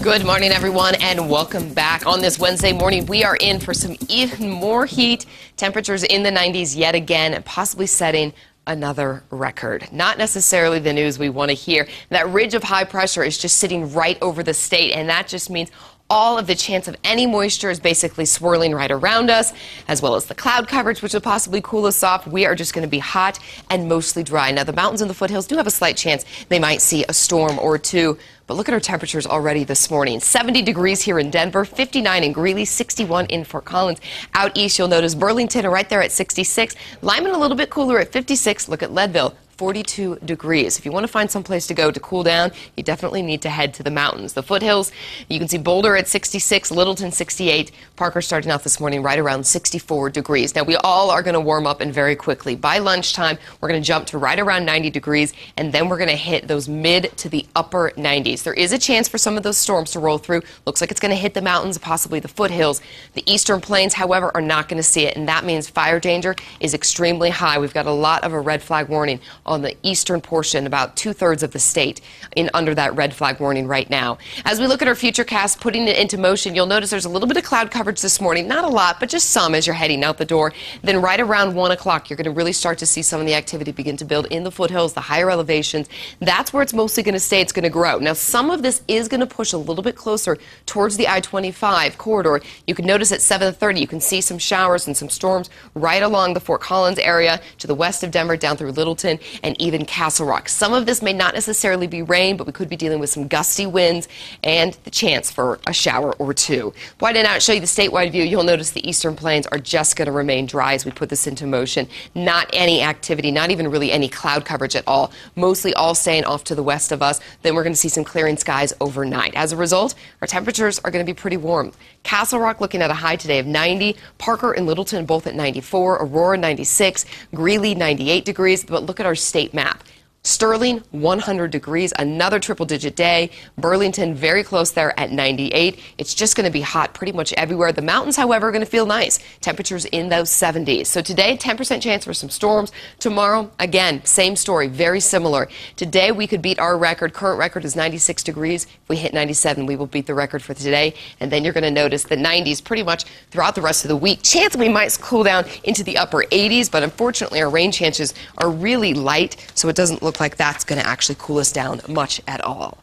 Good morning, everyone, and welcome back. On this Wednesday morning, we are in for some even more heat. Temperatures in the 90s yet again, possibly setting another record. Not necessarily the news we want to hear. That ridge of high pressure is just sitting right over the state, and that just means all of the chance of any moisture is basically swirling right around us, as well as the cloud coverage, which will possibly cool us off. We are just going to be hot and mostly dry. Now, the mountains and the foothills do have a slight chance they might see a storm or two. But look at our temperatures already this morning. 70 degrees here in Denver, 59 in Greeley, 61 in Fort Collins. Out east, you'll notice Burlington right there at 66. Lyman a little bit cooler at 56. Look at Leadville, 42 degrees. If you want to find some place to go to cool down, you definitely need to head to the mountains. The foothills, you can see Boulder at 66, Littleton 68, Parker starting out this morning right around 64 degrees. Now, we all are going to warm up and very quickly. By lunchtime, we're going to jump to right around 90 degrees, and then we're going to hit those mid to the upper 90s. There is a chance for some of those storms to roll through. Looks like it's going to hit the mountains, possibly the foothills. The eastern plains, however, are not going to see it, and that means fire danger is extremely high. We've got a lot of a red flag warning on the eastern portion, about 2/3 of the state in under that red flag warning right now. As we look at our futurecast, putting it into motion, you'll notice there's a little bit of cloud coverage this morning. Not a lot, but just some as you're heading out the door. Then right around 1 o'clock, you're going to really start to see some of the activity begin to build in the foothills, the higher elevations. That's where it's mostly going to stay. It's going to grow. Now, some of this is going to push a little bit closer towards the I-25 corridor. You can notice at 7:30, you can see some showers and some storms right along the Fort Collins area to the west of Denver, down through Littleton, and even Castle Rock. Some of this may not necessarily be rain, but we could be dealing with some gusty winds and the chance for a shower or two. Widen out, show you the statewide view. You'll notice the eastern plains are just going to remain dry as we put this into motion. Not any activity, not even really any cloud coverage at all. Mostly all staying off to the west of us. Then we're going to see some clearing skies overnight. As a result, our temperatures are going to be pretty warm. Castle Rock looking at a high today of 90. Parker and Littleton both at 94. Aurora 96. Greeley 98 degrees. But look at our state map. Sterling, 100 degrees, another triple-digit day. Burlington, very close there at 98. It's just going to be hot pretty much everywhere. The mountains, however, are going to feel nice. Temperatures in those 70s. So today, 10% chance for some storms. Tomorrow, again, same story, very similar. Today, we could beat our record. Current record is 96 degrees. If we hit 97, we will beat the record for today. And then you're going to notice the 90s pretty much throughout the rest of the week. Chance we might cool down into the upper 80s, but unfortunately, our rain chances are really light, so it doesn't look like that's going to actually cool us down much at all.